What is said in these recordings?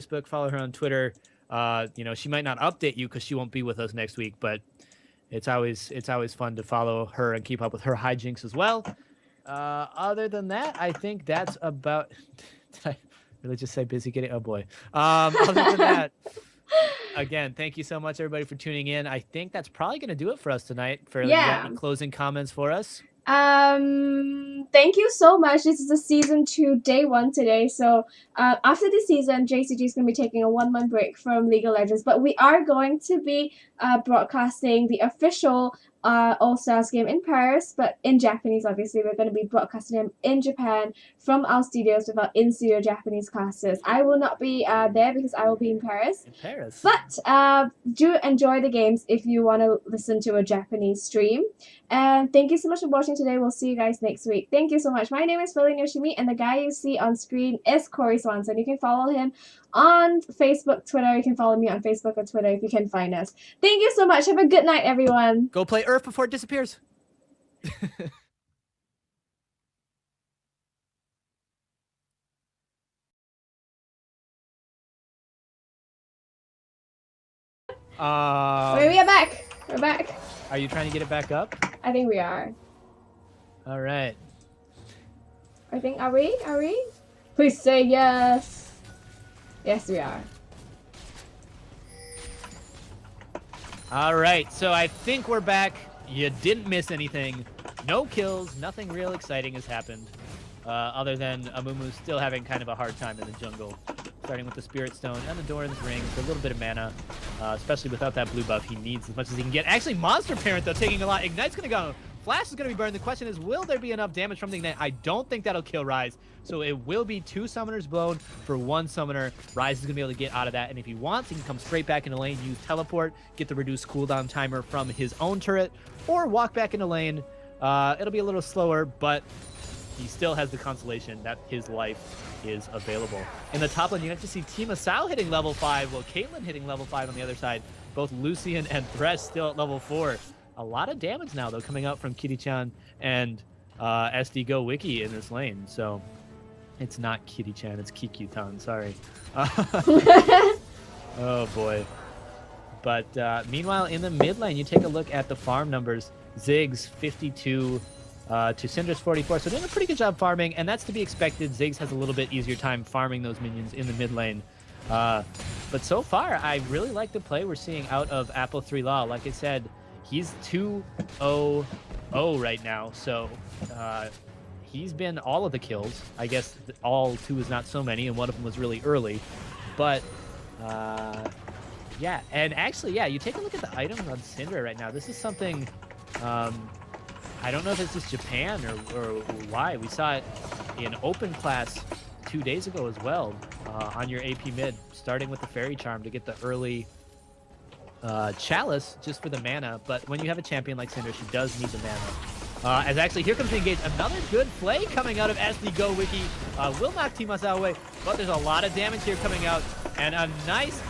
Facebook, follow her on Twitter. You know, she might not update you because she won't be with us next week, but it's always fun to follow her and keep up with her hijinks as well. Other than that, I think that's about. Did I really just say busy getting? Oh boy. Other than that, again, thank you so much everybody for tuning in. I think that's probably going to do it for us tonight. You got any closing comments for us? Thank you so much. This is the season 2, day 1 today. So after this season, JCG is going to be taking a 1-month break from League of Legends, but we are going to be broadcasting the official All-Stars game in Paris, but in Japanese. Obviously, we're going to be broadcasting them in Japan from our studios with our in-studio Japanese classes. I will not be there because I will be in Paris. But do enjoy the games if you want to listen to a Japanese stream. And thank you so much for watching today. We'll see you guys next week. Thank you so much. My name is Feline Yoshimi, and the guy you see on screen is Corey Swanson. You can follow him on Facebook, Twitter. You can follow me on Facebook or Twitter if you can find us. Thank you so much. Have a good night, everyone. Go play Earth before it disappears. We are back. We're back. Are you trying to get it back up? I think we are. All right. I think, are we? Are we? Please say yes. Yes, we are. All right, so I think we're back. You didn't miss anything. No kills, nothing real exciting has happened. Other than Amumu still having kind of a hard time in the jungle. Starting with the Spirit Stone and the Doran's Ring for a little bit of mana. Especially without that blue buff, he needs as much as he can get. Actually, Monster Parent, though, taking a lot. Ignite's going to go. Flash is going to be burned. The question is, will there be enough damage from the Ignite? I don't think that'll kill Rise. So it will be 2 summoners blown for 1 summoner. Rise is going to be able to get out of that. And if he wants, he can come straight back into lane, use Teleport, get the reduced cooldown timer from his own turret, or walk back into lane. It'll be a little slower, but he still has the consolation that his life is available. In the top lane, you have to see Team Asao hitting level 5, while Caitlyn hitting level 5 on the other side. Both Lucian and Thresh still at level 4. A lot of damage now, though, coming out from Kitty-chan and SD Go Wiki in this lane. So it's not Kitty-chan, it's Kikyu-tan, sorry. Oh, boy. But meanwhile, in the mid lane, you take a look at the farm numbers. Ziggs, 52 to Syndra's 44. So doing a pretty good job farming, and that's to be expected. Ziggs has a little bit easier time farming those minions in the mid lane. But so far, I really like the play we're seeing out of Apple 3 Law. Like I said, he's 2-0-0 right now, so he's been all of the kills. I guess all 2 is not so many, and one of them was really early. But yeah, and actually, yeah, you take a look at the items on Syndra right now. This is something, I don't know if it's just Japan or why. We saw it in open class 2 days ago as well, on your AP mid, starting with the Fairy Charm to get the early Chalice just for the mana. But when you have a champion like Syndra, she does need the mana. As actually, here comes the engage. Another good play coming out of SD Go Wiki. Will knock Team Asao away, but there's a lot of damage here coming out. And a nice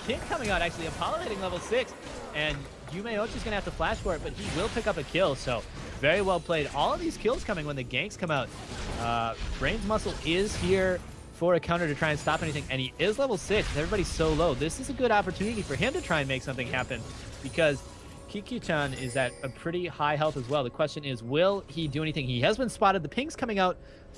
kick coming out, actually. Apollo hitting level 6. And Yume Ochi's going to have to flash for it, but he will pick up a kill. So very well played. All of these kills coming when the ganks come out. Brain's Muscle is here for a counter to try and stop anything, and he is level 6. Everybody's so low. This is a good opportunity for him to try and make something happen, because Kikyu-chan is at a pretty high health as well. The question is, will he do anything? He has been spotted. The ping's coming out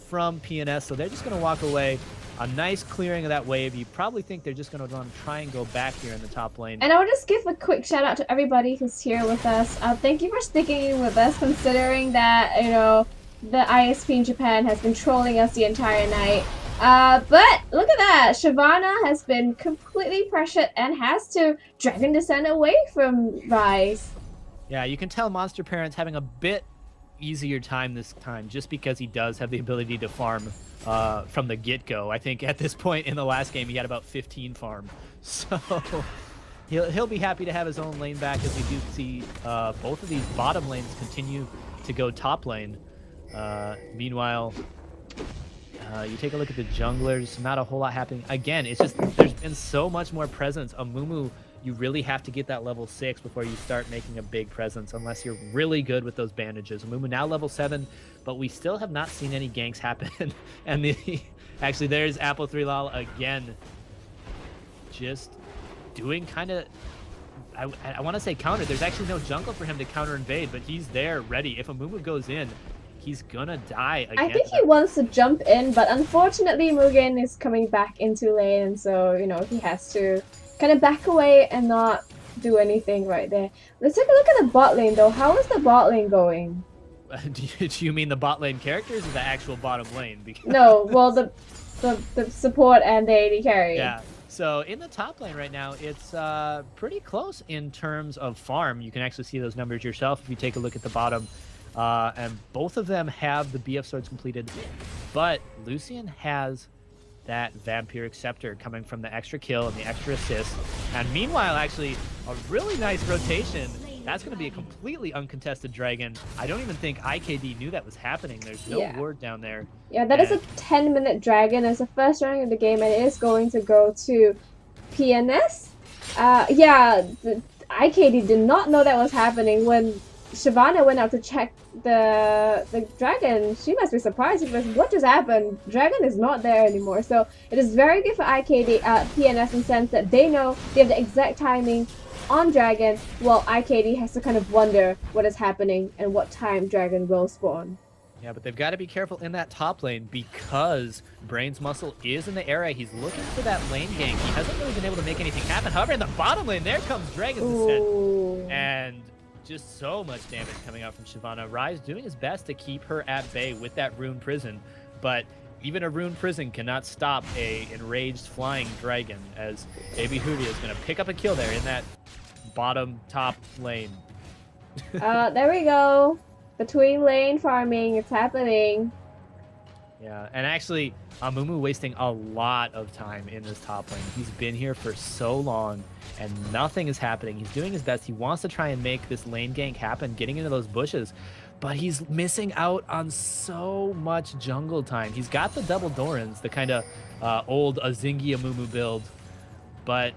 from PNS, so they're just going to walk away. A nice clearing of that wave. You probably think they're just going to want to try and go back here in the top lane. And I will just give a quick shout out to everybody who's here with us. Thank you for sticking with us, considering that, you know, the ISP in Japan has been trolling us the entire night. But look at that. Shyvana has been completely pressured and has to Dragon Descent away from Rise. Yeah, you can tell Monster Parent's having a bit easier time this time, just because he does have the ability to farm from the get-go. I think at this point in the last game, he had about 15 farm. So he'll be happy to have his own lane back, as we do see both of these bottom lanes continue to go top lane. Meanwhile, you take a look at the junglers, not a whole lot happening. Again, it's just there's been so much more presence. Amumu you really have to get that level 6 before you start making a big presence, unless you're really good with those bandages. Amumu now level 7, but we still have not seen any ganks happen. And actually, there's Apple3Lol again, just doing kind of, I want to say counter. There's actually no jungle for him to counter invade, but he's there ready. If Amumu goes in, he's gonna die again. I think he wants to jump in, but unfortunately Mugen is coming back into lane, and so, you know, he has to kind of back away and not do anything right there. Let's take a look at the bot lane, though. How is the bot lane going? Do you mean the bot lane characters or the actual bottom lane? Because... No, well, the support and the AD carry. Yeah. So in the top lane right now, it's pretty close in terms of farm. You can actually see those numbers yourself if you take a look at the bottom. And both of them have the BF swords completed, but Lucian has that Vampiric Scepter coming from the extra kill and the extra assist. And meanwhile, actually, a really nice rotation. That's going to be a completely uncontested dragon. I don't even think IKD knew that was happening. There's no ward down there. Yeah, that is a 10-minute dragon. It's the first dragon of the game, and it is going to go to PNS. The IKD did not know that was happening. When Shyvana went out to check the dragon, she must be surprised because what just happened? Dragon is not there anymore. So it is very good for IKD, PNS, in the sense that they know they have the exact timing on dragon, while IKD has to kind of wonder what is happening and what time dragon will spawn. Yeah, but they've got to be careful in that top lane because Brain's Muscle is in the area. He's looking for that lane gank. He hasn't really been able to make anything happen. However, in the bottom lane, there comes Dragon's Descent. And just so much damage coming out from Shyvana. Rise doing his best to keep her at bay with that Rune Prison, but even a Rune Prison cannot stop a enraged flying dragon, as Baby Hootie is going to pick up a kill there in that bottom top lane. There we go. Between lane farming, it's happening. Yeah, and actually, Amumu wasting a lot of time in this top lane. He's been here for so long, and nothing is happening. He's doing his best. He wants to try and make this lane gank happen, getting into those bushes, but he's missing out on so much jungle time. He's got the double Dorans, the kind of old Azingi Amumu build, but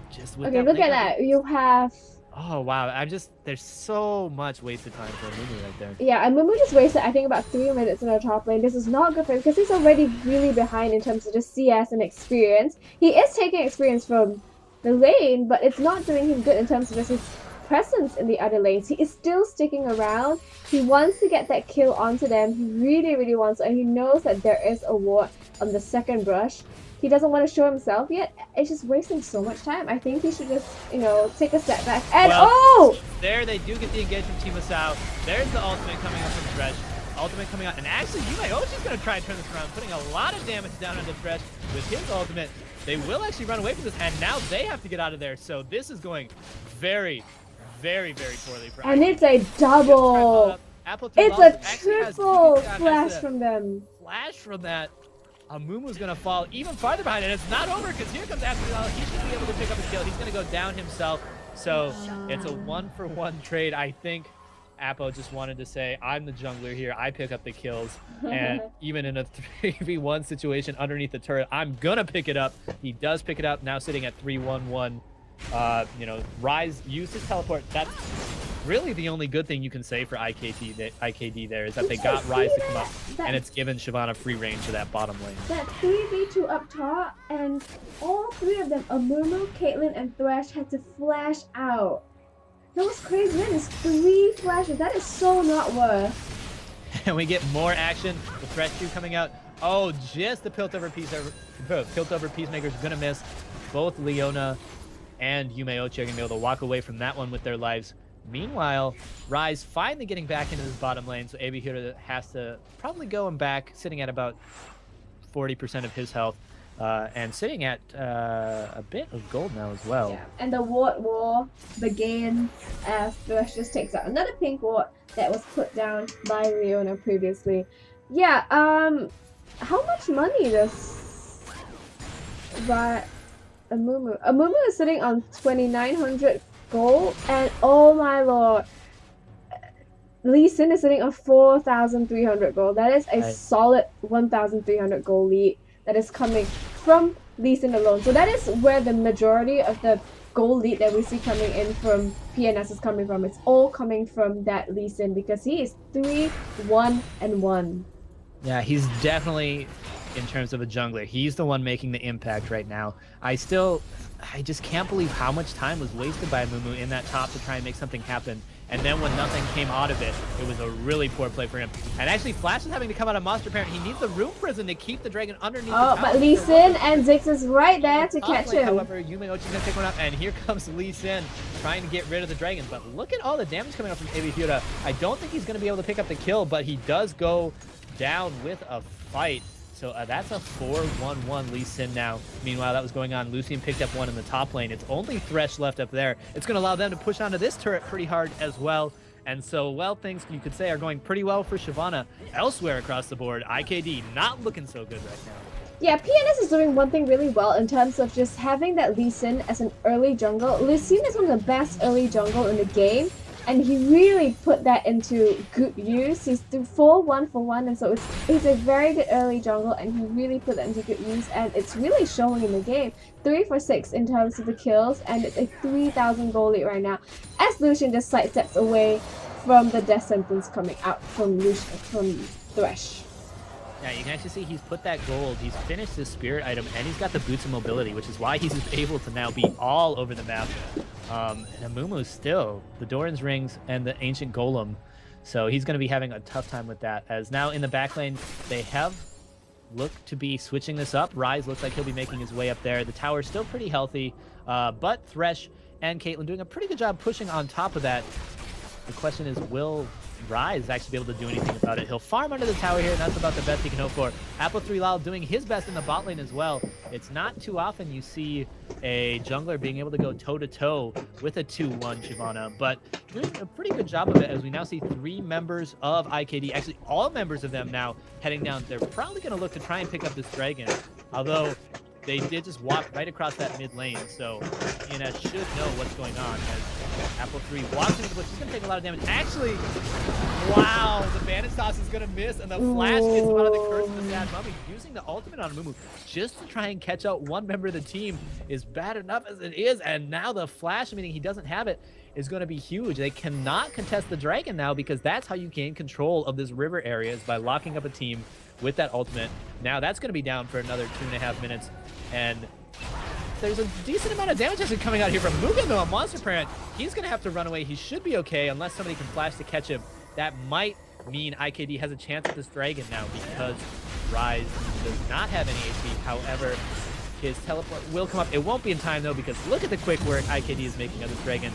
just with look at that. You have... Oh, wow. There's so much wasted time for Amumu right there. Yeah, Amumu just wasted, I think, about 3 minutes in our top lane. This is not good for him because he's already really behind in terms of just CS and experience. He is taking experience from the lane, but it's not doing him good in terms of just his presence in the other lanes. He is still sticking around. He wants to get that kill onto them. He really, really wants to, and he knows that there is a ward on the second brush. He doesn't want to show himself yet. It's just wasting so much time. I think he should just, you know, take a step back. And there they do get the engagement from Team Asao. There's the ultimate coming up from Thresh. Ultimate coming out. And actually, Yumeochi's going to try and turn this around, putting a lot of damage down onto Thresh with his ultimate. They will actually run away from this, and now they have to get out of there. So this is going very, very, very poorly for And it's a double. It's a triple flash from them. Flash from that. Amumu's going to fall even farther behind, and it's not over because here comes Apple. He should be able to pick up a kill. He's going to go down himself. So it's a 1-for-1 trade. I think Appo just wanted to say, I'm the jungler here. I pick up the kills. And even in a 3v1 situation underneath the turret, I'm going to pick it up. He does pick it up, now sitting at 3-1-1. You know, Rise used his teleport. That's really the only good thing you can say for IKD there is that they got Rise to come up, and it's given Shyvana free range to that bottom lane. That 3v2 up top, and all three of them, Amumu, Caitlyn, and Thresh, had to flash out. That was crazy. That is 3 flashes. That is so not worth. And we get more action. The Thresh 2 coming out. Oh, just the Piltover Peacemaker is going to miss. Both Leona and Yumeochi are going to be able to walk away from that one with their lives. Meanwhile, Rise finally getting back into this bottom lane, so AB here has to probably go him back, sitting at about 40% of his health, and sitting at a bit of gold now as well. Yeah. And the ward war begins as Thresh just takes out another pink ward that was put down by Leona previously. Yeah, how much money does Amumu is sitting on 2,900 gold, and oh my lord, Lee Sin is sitting on 4,300 gold. That is a solid 1,300 gold lead that is coming from Lee Sin alone. So that is where the majority of the goal lead that we see coming in from PNS is coming from. It's all coming from that Lee Sin because he is 3-1-1. Yeah, he's definitely, in terms of a jungler, he's the one making the impact right now. I just can't believe how much time was wasted by Amumu in that top to try and make something happen. And then when nothing came out of it, it was a really poor play for him. And actually, Flash is having to come out of Monster Parent. He needs the Room Prison to keep the dragon underneath the tower. But Lee Sin and Ziggs is right there to catch him. However, Yume Ochi's going to pick one up, and here comes Lee Sin trying to get rid of the dragon. But look at all the damage coming up from AB Fiora. I don't think he's going to be able to pick up the kill, but he does go down with a fight. So that's a 4-1-1 Lee Sin now. Meanwhile, that was going on. Lucian picked up one in the top lane. It's only Thresh left up there. It's going to allow them to push onto this turret pretty hard as well. And so, well, things you could say are going pretty well for Shyvana. Elsewhere across the board, IKD not looking so good right now. Yeah, PNS is doing one thing really well in terms of just having that Lee Sin as an early jungle. Lee Sin is one of the best early jungle in the game. And he really put that into good use. He's 4-1-1, and so it's a very good early jungle, and he really put that into good use, and it's really showing in the game. 3 for 6 in terms of the kills, and it's a 3,000 goal lead right now. As Lucian just sidesteps away from the death sentence coming out from Thresh. Yeah, you can actually see he's put that gold, he's finished his spirit item, and he's got the boots of mobility, which is why he's able to now be all over the map. And Amumu's still the Doran's Rings and the Ancient Golem, so he's going to be having a tough time with that. As now in the back lane, they have looked to be switching this up. Ryze looks like he'll be making his way up there. The tower's still pretty healthy, but Thresh and Caitlyn doing a pretty good job pushing on top of that. The question is, will Ryze actually be able to do anything about it? He'll farm under the tower here, and that's about the best he can hope for. Apple3Lal doing his best in the bot lane as well. It's not too often you see a jungler being able to go toe-to-toe with a 2-1 Shyvana, but doing a pretty good job of it as we now see 3 members of IKD, actually all members of them now heading down. They're probably going to look to try and pick up this dragon, although they did just walk right across that mid lane, so ENS should know what's going on as Apple 3 walks into the bush. He's going to take a lot of damage. Actually, wow, the Bandit Sauce is going to miss, and the Flash gets him out of the curse of the Sad Mummy. Using the ultimate on Amumu just to try and catch out one member of the team is bad enough as it is, and now the Flash, meaning he doesn't have it, is going to be huge. They cannot contest the dragon now because that's how you gain control of this river area, is by locking up a team with that ultimate. Now that's going to be down for another 2.5 minutes, and there's a decent amount of damage actually coming out here from Mugen, though, on Monster Parent. He's going to have to run away. He should be okay unless somebody can flash to catch him. That might mean IKD has a chance at this dragon now because Ryze does not have any HP. However, his teleport will come up. It won't be in time, though, because look at the quick work IKD is making of this dragon.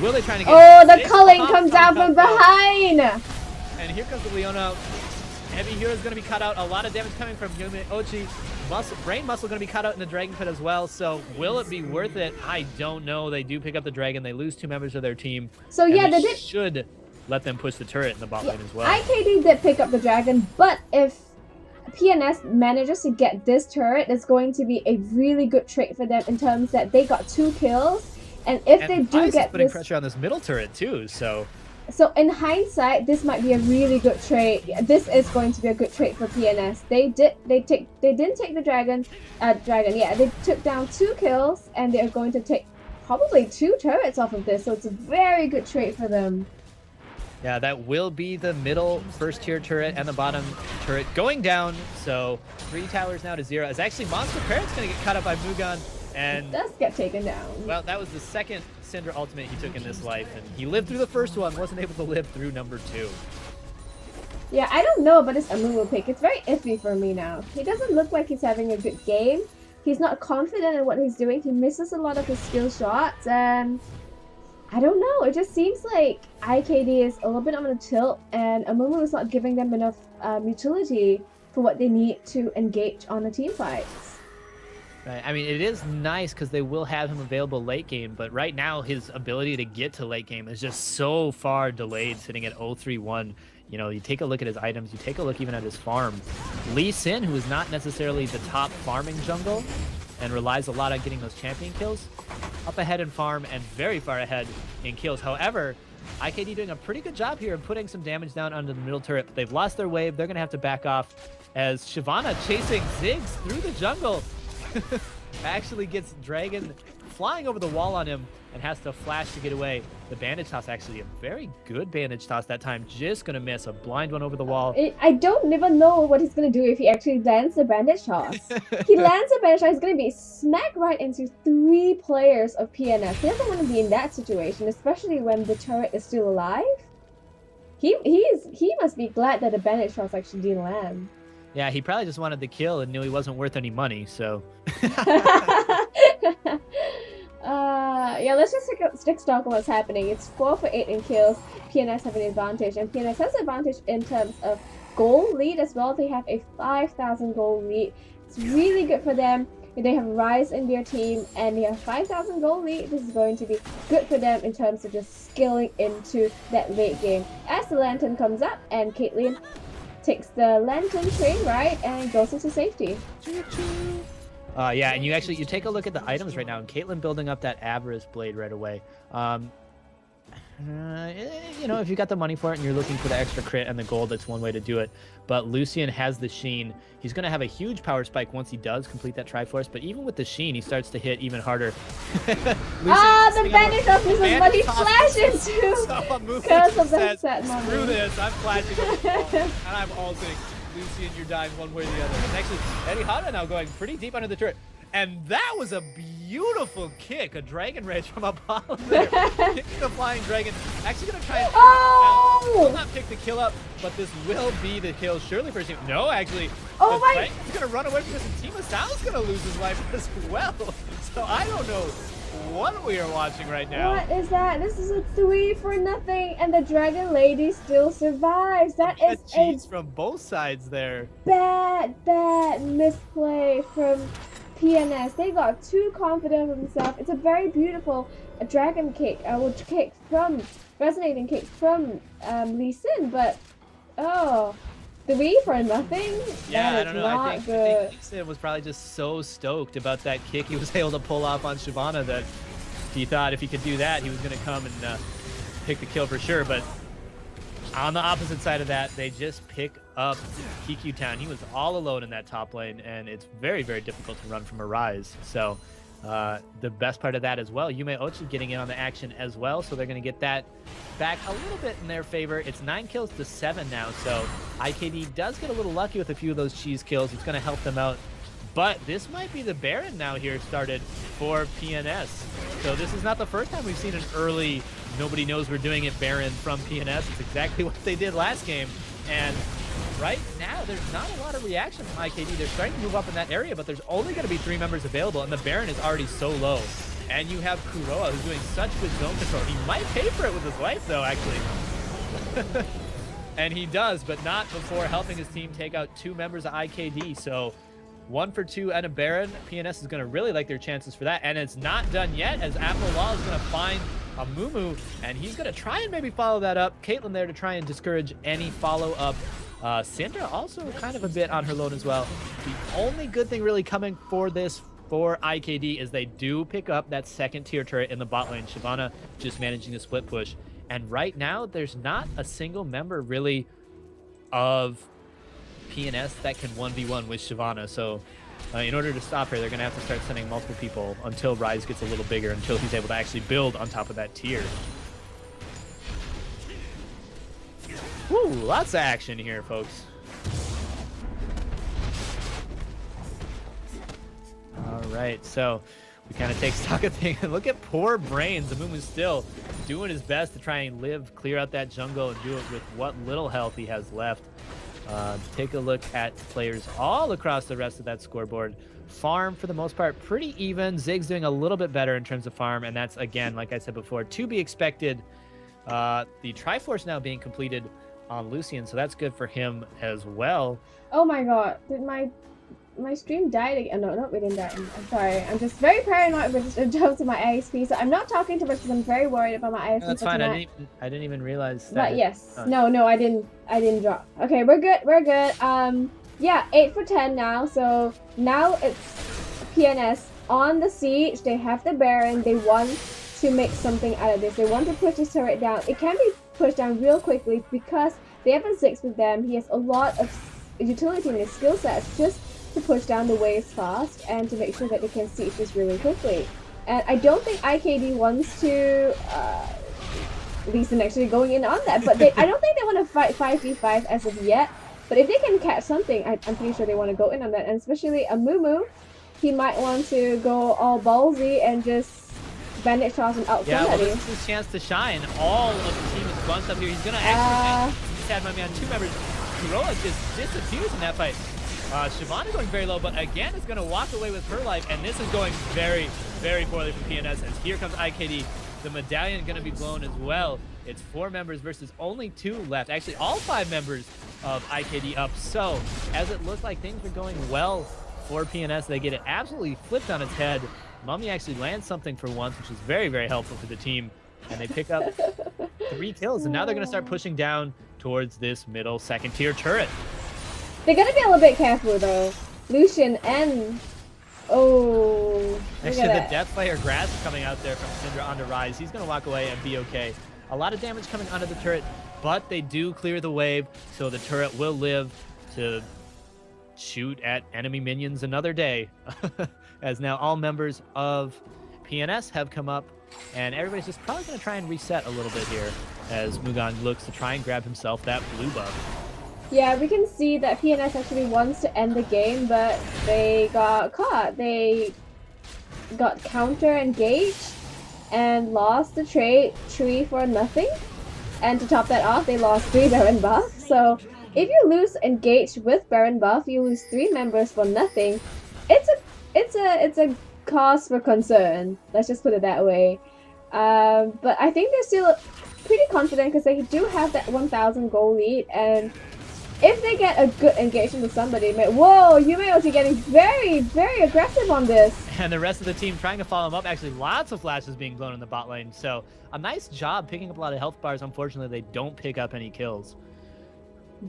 Will they try to get... Oh, the culling comes out from behind! And here comes the Leona. Heavy Hero is going to be cut out. A lot of damage coming from Yume Ochi. Brain Muscle going to be cut out in the Dragon Pit as well. So will it be worth it? I don't know. They do pick up the dragon. They lose 2 members of their team. So yeah, they should let them push the turret in the bot lane as well. IKD did pick up the dragon, but if PNS manages to get this turret, it's going to be a really good trade for them in terms that they got 2 kills. And if they do get putting pressure on this middle turret too, so in hindsight, this might be a really good trade. This is going to be a good trade for PNS. They didn't take the dragon. Yeah, they took down 2 kills, and they are going to take probably 2 turrets off of this. So it's a very good trade for them. Yeah, that will be the middle first tier turret and the bottom turret going down. So 3 towers now to 0. As actually Monster Parent's going to get caught up by Mugen. And does get taken down. Well, that was the second Syndra ultimate he took in this life, and he lived through the first one, wasn't able to live through number 2. Yeah, I don't know about this Amumu pick. It's very iffy for me now. He doesn't look like he's having a good game. He's not confident in what he's doing. He misses a lot of his skill shots, and I don't know. It just seems like IKD is a little bit on the tilt, and Amumu is not giving them enough utility for what they need to engage on the team fights. Right. I mean, it is nice because they will have him available late game, but right now his ability to get to late game is just so far delayed, sitting at 0-3-1. You know, you take a look at his items, you take a look even at his farm. Lee Sin, who is not necessarily the top farming jungle and relies a lot on getting those champion kills, up ahead in farm and very far ahead in kills. However, IKD doing a pretty good job here of putting some damage down under the middle turret. But they've lost their wave. They're going to have to back off as Shyvana chasing Ziggs through the jungle. Actually gets dragon flying over the wall on him and has to flash to get away. The bandage toss, actually a very good bandage toss that time. Just gonna miss a blind one over the wall. I don't even know what he's gonna do if he actually lands the bandage toss. He lands the bandage toss, he's gonna be smack right into 3 players of PNS. He doesn't want to be in that situation, especially when the turret is still alive. He must be glad that the bandage toss actually didn't land. Yeah, he probably just wanted the kill and knew he wasn't worth any money, so. Yeah, let's just take stock of what's happening. It's 4 for 8 in kills. PNS have an advantage, and PNS has an advantage in terms of gold lead as well. They have a 5,000 gold lead. It's really good for them. They have Rise in their team, and they have 5,000 gold lead. This is going to be good for them in terms of just scaling into that late game. As the Lantern comes up, and Caitlyn takes the Lantern train right and goes into safety. Yeah, and you take a look at the items right now, and Caitlyn building up that Avarice Blade right away. You know, if you got the money for it and you're looking for the extra crit and the gold, that's one way to do it. But Lucian has the Sheen. He's going to have a huge power spike once he does complete that Triforce, but even with the Sheen, he starts to hit even harder. The bandage toss misses, but he flashes too! Because of the set moment. Screw this, I'm flashing over the wall, and I'm ulting. Lucian, you're dying one way or the other. And actually, Eddie Hana now going pretty deep under the turret. And that was a beautiful kick, a Dragon Rage from Apollo there. Kicking the Flying Dragon. Actually going to try and will not pick the kill up, but this will be the kill surely for his team. No, actually, oh my! Dragon's going to run away from this, and Team Sal's going to lose his life as well. So I don't know what we are watching right now. What is that? This is a 3 for nothing, and the Dragon Lady still survives. That is cheats from both sides there. Bad misplay from PNS. They got too confident of themselves. It's a very beautiful dragon kick, resonating kick from Lee Sin, but 3 for nothing? Yeah, I don't know. I think Lee Sin was probably just so stoked about that kick he was able to pull off on Shyvana that he thought if he could do that, he was going to come and pick the kill for sure. But on the opposite side of that, they just pick up PQ Town. He was all alone in that top lane, and it's very, very difficult to run from a Rise. So the best part of that as well, Yume Ochi getting in on the action as well, so they're going to get that back a little bit in their favor. It's 9 kills to 7 now, so IKD does get a little lucky with a few of those cheese kills. It's going to help them out. But this might be the Baron now here started for PNS. So this is not the first time we've seen an early nobody knows we're doing it Baron from PNS. It's exactly what they did last game. And right now, there's not a lot of reaction from IKD. They're starting to move up in that area, but there's only going to be 3 members available, and the Baron is already so low. And you have Kuroa, who's doing such good zone control. He might pay for it with his life, though, actually. And he does, but not before helping his team take out 2 members of IKD. So 1 for 2 and a Baron. PNS is going to really like their chances for that. And it's not done yet, as Apple Law is going to find a Mumu, and he's going to try and maybe follow that up. Caitlyn there to try and discourage any follow-up. Syndra also kind of a bit on her load as well. The only good thing really coming for this for IKD is they do pick up that 2nd tier turret in the bot lane. Shyvana just managing to split push. And right now, there's not a single member really of PNS that can 1v1 with Shyvana. So in order to stop her, they're going to have to start sending multiple people until Rise gets a little bigger, until he's able to actually build on top of that tier. Woo, lots of action here, folks. All right, so we kind of take stock of things. Look at poor Brains. Amumu's still doing his best to try and clear out that jungle and do it with what little health he has left. Take a look at players all across the rest of that scoreboard. Farm, for the most part, pretty even. Zig's doing a little bit better in terms of farm, and that's, again, like I said before, to be expected. The Triforce now being completed on Lucian, so that's good for him as well. Oh my god, did my stream died again? No, we didn't die. I'm sorry. I'm just very paranoid with in terms of my ISP, so I'm not talking too much because I'm very worried about my ISP. That's fine. I didn't even realize that. But yes, no, I didn't drop. Okay, we're good. Yeah, 8 for 10 now. So now it's PNS on the siege. They have the Baron. They want to make something out of this. They want to push this turret down. It can be pushed down real quickly because they have a Ziggs with them. He has a lot of utility in his skill sets just to push down the waves fast and to make sure that they can siege this really quickly. And I don't think IKD wants to Lee Sin actually going in on that, but I don't think they want to fight 5v5 as of yet. But if they can catch something, I'm pretty sure they want to go in on that. And especially Amumu, he might want to go all ballsy and just bandage toss and out somebody. Yeah, well, this is his chance to shine. All of the team is bunched up here. He's going to actually he's had my man 2 members. Kuroa just disappears in that fight. Shyvana going very low, but again is going to walk away with her life. And this is going very, very poorly for PNS as here comes IKD. The medallion going to be blown as well. It's 4 members versus only 2 left. Actually, all 5 members of IKD up. So, as it looked like things were going well for PNS, they get it absolutely flipped on its head. Mummy actually lands something for once, which is very, very helpful for the team. And they pick up 3 kills. And now they're going to start pushing down towards this middle 2nd tier turret. They're going to be a little bit careful, though. Lucian and... Oh, actually, the Deathfire Grass coming out there from Syndra onto Rise. He's going to walk away and be okay. A lot of damage coming onto the turret, but they do clear the wave, so the turret will live to shoot at enemy minions another day. As now all members of PNS have come up, and everybody's just probably going to try and reset a little bit here as Mugan looks to try and grab himself that blue buff. Yeah, we can see that PNS actually wants to end the game, but they got caught. They got counter-engaged and lost the tree for nothing. And to top that off, they lost 3 Baron buff. So if you lose engaged with Baron buff, you lose 3 members for nothing. It's a cause for concern. Let's just put it that way. But I think they're still pretty confident because they do have that 1,000 goal lead, and if they get a good engagement with somebody, whoa, Yumeochi getting very, very aggressive on this. And the rest of the team trying to follow him up. Actually, lots of flashes being blown in the bot lane. So a nice job picking up a lot of health bars. Unfortunately, they don't pick up any kills.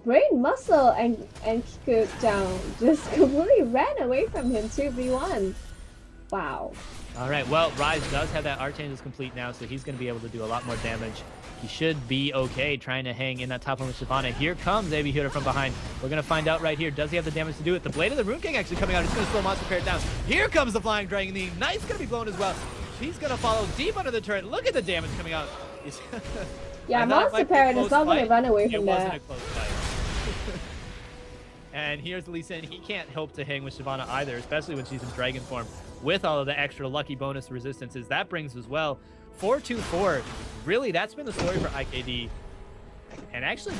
Brain Muscle and Kiku down just completely ran away from him 2v1. Wow. All right, well, Rise does have that Archangel complete now, so he's going to be able to do a lot more damage. He should be okay trying to hang in that top one with Shyvana. Here comes AB Hitter from behind. We're going to find out right here. Does he have the damage to do it? The Blade of the Rune King actually coming out. He's going to slow Monster Parrot down. Here comes the Flying Dragon. The Ignite's going to be blown as well. He's going to follow deep under the turret. Look at the damage coming out. Yeah, Monster Parrot is not going to run away from that. It wasn't a close fight. And here's Lee Sin. He can't hope to hang with Shyvana either, especially when she's in Dragon form with all of the extra lucky bonus resistances that brings as well. 4-2-4. Really, that's been the story for IKD. And actually,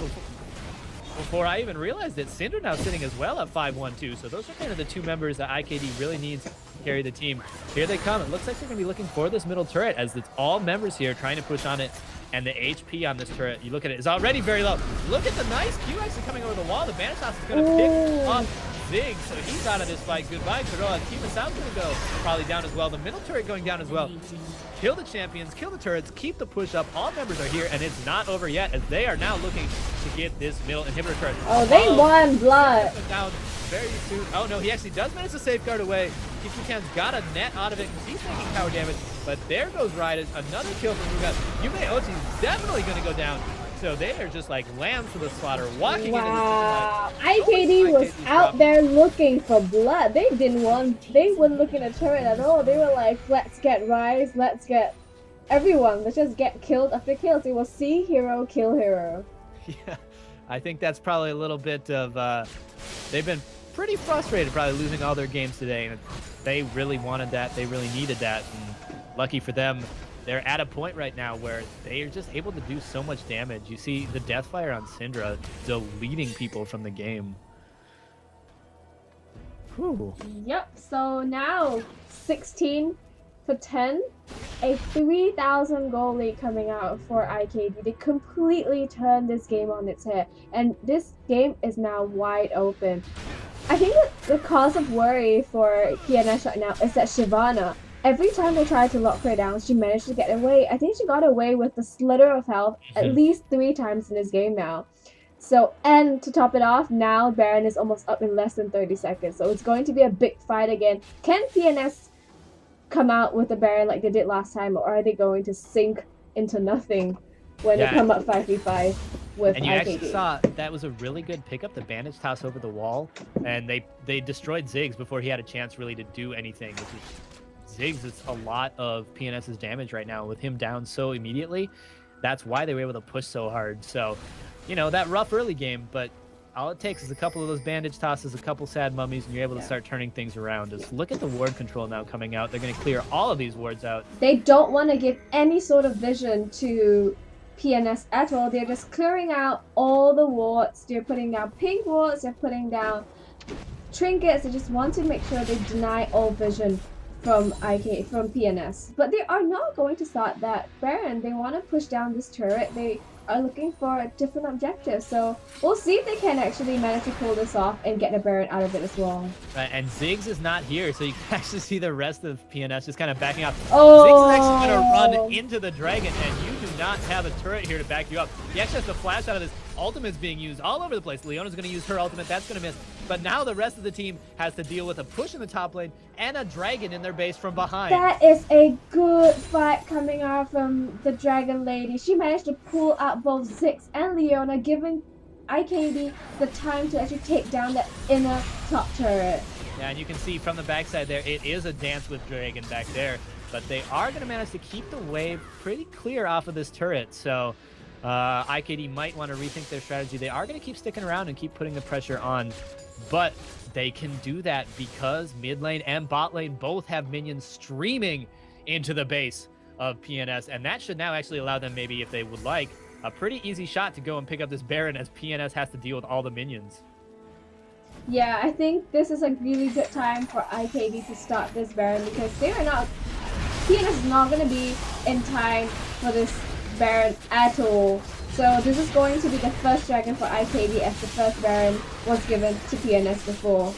before I even realized it, Syndra now sitting as well at 5-1-2. So those are kind of the 2 members that IKD really needs to carry the team. Here they come. It looks like they're going to be looking for this middle turret as it's all members here trying to push on it. And the HP on this turret, you look at it, is already very low. Look at the nice Q actually coming over the wall. The Bandage Toss is going to pick up Zig, so he's out of this fight. Goodbye, Kuroa. Kimasao's going to go probably down as well. The middle turret going down as well. Kill the champions, kill the turrets, keep the push up. All members are here, and it's not over yet as they are now looking to get this middle inhibitor turret. Oh, they won blood. Down very soon. Oh no, he actually does manage to safeguard away. Kikikan's got a net out of it because he's taking power damage. But there goes Raiders. Another kill from Mugan. Yumeochi's definitely going to go down. So they are just like lambs for the slaughter, walking into this. IKD was out there looking for blood. They weren't looking at turret at all. They were like, let's get Rise, let's get everyone. Let's just get killed after kills. It was see hero, kill hero. Yeah, I think that's probably a little bit of, they've been pretty frustrated probably losing all their games today. And they really wanted that. They really needed that. And lucky for them, they're at a point right now where they are just able to do so much damage. You see the Deathfire on Syndra deleting people from the game. Whew. Yep, so now 16 for 10. A 3,000 goal lead coming out for IKD. They completely turned this game on its head. And this game is now wide open. I think that the cause of worry for PNS right now is that Shyvana, every time they tried to lock her down, she managed to get away. I think she got away with the slither of health at least 3 times in this game now. So, and to top it off, now Baron is almost up in less than 30 seconds. So it's going to be a big fight again. Can PNS come out with the Baron like they did last time, or are they going to sink into nothing when they come up 5v5 with And you IKD? actually saw that was a really good pickup, the Bandage Toss over the wall. And they destroyed Ziggs before he had a chance really to do anything, which is Ziggs is a lot of PNS's damage right now with him down so immediately. That's why they were able to push so hard. So, you know, that rough early game, but all it takes is a couple of those bandage tosses, a couple sad mummies, and you're able to start turning things around. Just look at the ward control now coming out. They're going to clear all of these wards out. They don't want to give any sort of vision to PNS at all. They're just clearing out all the wards. They're putting down pink wards. They're putting down trinkets. They just want to make sure they deny all vision from PNS. But they are not going to start that Baron. They want to push down this turret. They are looking for a different objective. So we'll see if they can actually manage to pull this off and get the Baron out of it as well. Right, and Ziggs is not here, so you can actually see the rest of PNS just kind of backing up. Oh. Ziggs is actually going to run into the dragon, and you do not have a turret here to back you up. He actually has to flash out of this. Ultimate's being used all over the place. Leona's going to use her ultimate. That's going to miss. But now the rest of the team has to deal with a push in the top lane and a dragon in their base from behind. That is a good fight coming out from the Dragon Lady. She managed to pull out both Ziggs and Leona, giving IKD the time to actually take down that inner top turret. Yeah, and you can see from the backside there, it is a dance with dragon back there. But they are going to manage to keep the wave pretty clear off of this turret. So IKD might want to rethink their strategy. They are going to keep sticking around and keep putting the pressure on. But they can do that because mid lane and bot lane both have minions streaming into the base of PNS. And that should now actually allow them, maybe if they would like, a pretty easy shot to go and pick up this Baron as PNS has to deal with all the minions. Yeah, I think this is a really good time for IKD to start this Baron because they are not... PNS is not going to be in time for this Baron at all. So this is going to be the first dragon for IKD as the first Baron was given to PNS before.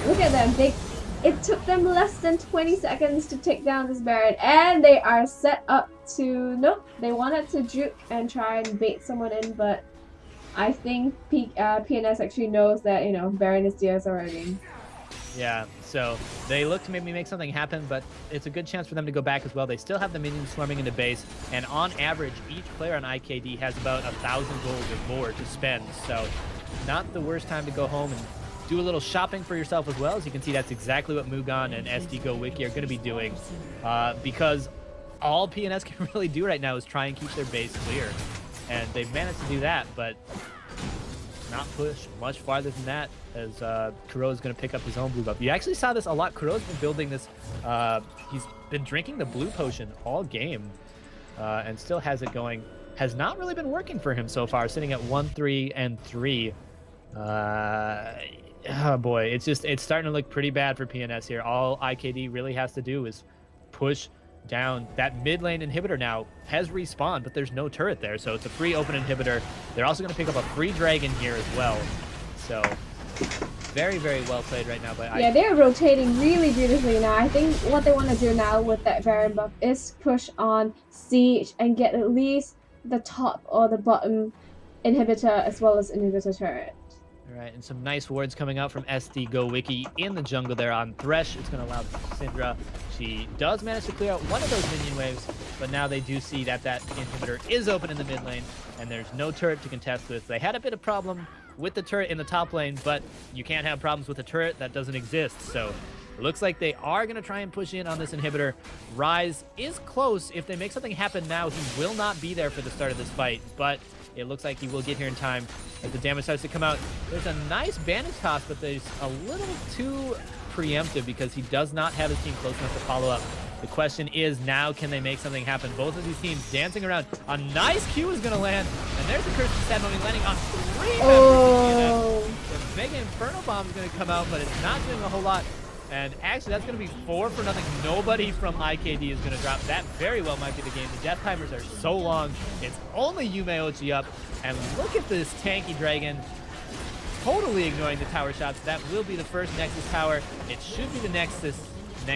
Look at them. It took them less than 20 seconds to take down this Baron, and they are set up to... Nope, they wanted to juke and try and bait someone in, but I think PNS actually knows that, you know, Baron is theirs already. Yeah, so they look to maybe make something happen, but it's a good chance for them to go back as well. They still have the minions swarming into base, and on average, each player on IKD has about 1,000 gold or more to spend. So not the worst time to go home and do a little shopping for yourself as well. As you can see, that's exactly what Mugan and SD Go Wiki are going to be doing, because all PNS can really do right now is try and keep their base clear. And they've managed to do that, but not push much farther than that, as Kuro is going to pick up his own blue buff. You actually saw this a lot. Kuro's been building this. He's been drinking the blue potion all game and still has it going. Has not really been working for him so far, sitting at 1-3-3. Oh boy, it's starting to look pretty bad for PNS here. All IKD really has to do is push down. That mid lane inhibitor now has respawned, but there's no turret there, so it's a free open inhibitor. They're also going to pick up a free dragon here as well. So very, very well played right now by Yeah, they're rotating really beautifully now. I think what they want to do now with that Baron buff is push on Siege and get at least the top or the bottom inhibitor as well as inhibitor turret. All right, and some nice wards coming out from SD Go Wiki in the jungle there on Thresh. It's going to allow Syndra. She does manage to clear out one of those minion waves, but now they do see that that inhibitor is open in the mid lane, and there's no turret to contest with. They had a bit of problem with the turret in the top lane, but you can't have problems with a turret that doesn't exist. So it looks like they are going to try and push in on this inhibitor. Ryze is close. If they make something happen now, he will not be there for the start of this fight, but it looks like he will get here in time as the damage starts to come out. There's a nice bandage toss, but there's a little too preemptive because he does not have his team close enough to follow up. The question is now, can they make something happen? Both of these teams dancing around. A nice Q is going to land, and there's a Curse of Sad Mummy landing on 3 members. The Mega Inferno Bomb is going to come out, but it's not doing a whole lot. And actually, that's going to be 4 for nothing. Nobody from IKD is going to drop. That very well might be the game. The death timers are so long. It's only Yumeochi up. And look at this tanky dragon. Totally ignoring the tower shots. That will be the first Nexus tower. It should be the Nexus.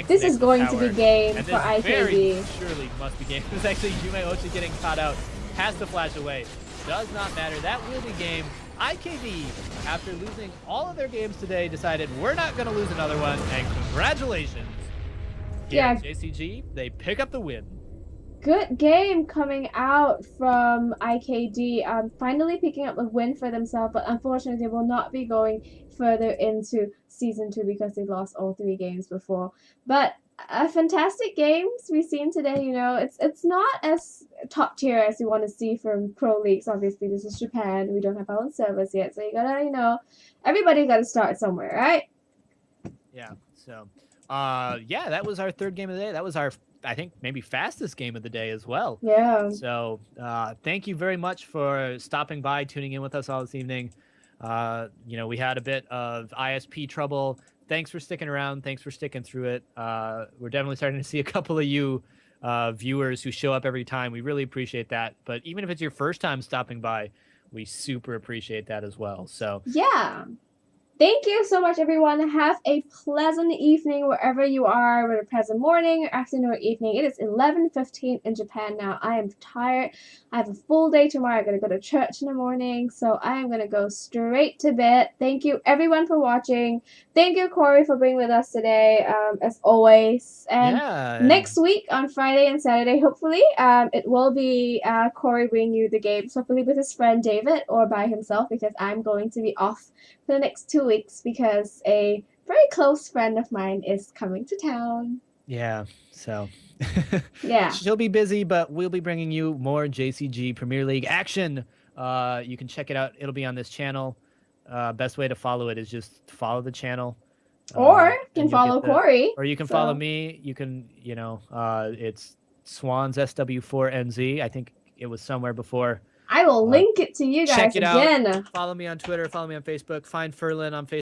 This is going to be game and for IKD. Very surely must be game. It's actually Yumeochi getting caught out. Has to flash away. Does not matter. That will be game. IKD, after losing all of their games today, decided we're not going to lose another one, and congratulations. Here at JCG, they pick up the win. Good game coming out from IKD, finally picking up a win for themselves, but unfortunately they will not be going further into Season 2 because they lost all 3 games before. But fantastic games we've seen today. You know, it's not as top tier as you want to see from pro leagues. Obviously, this is Japan. We don't have our own servers yet, so you gotta, everybody gotta start somewhere, right? Yeah. So, yeah, that was our third game of the day. That was our, I think, maybe fastest game of the day as well. Yeah. So, thank you very much for stopping by, tuning in with us all this evening. We had a bit of ISP trouble. Thanks for sticking around. Thanks for sticking through it. We're definitely starting to see a couple of you viewers who show up every time. We really appreciate that. But even if it's your first time stopping by, we super appreciate that as well. So, Yeah. Thank you so much, everyone. Have a pleasant evening wherever you are, whether pleasant morning, afternoon, or evening. It is 11:15 in Japan now. I am tired. I have a full day tomorrow. I'm going to go to church in the morning, so I am going to go straight to bed. Thank you, everyone, for watching. Thank you, Corey, for being with us today, as always. And yeah. next week on Friday and Saturday, hopefully, it will be Corey bringing you the games, hopefully with his friend David or by himself, because I'm going to be off for the next 2 weeks because a very close friend of mine is coming to town. Yeah, so Yeah. she'll be busy, but we'll be bringing you more JCG Premier League action. You can check it out. It'll be on this channel. Best way to follow it is just follow the channel. Or you and can you'll get follow Corey. Or you can follow me. You can, it's Swans SW4NZ. I think it was somewhere before. I will link it to you guys Check it again. out. Follow me on Twitter. Follow me on Facebook. Find Ferlin on Facebook.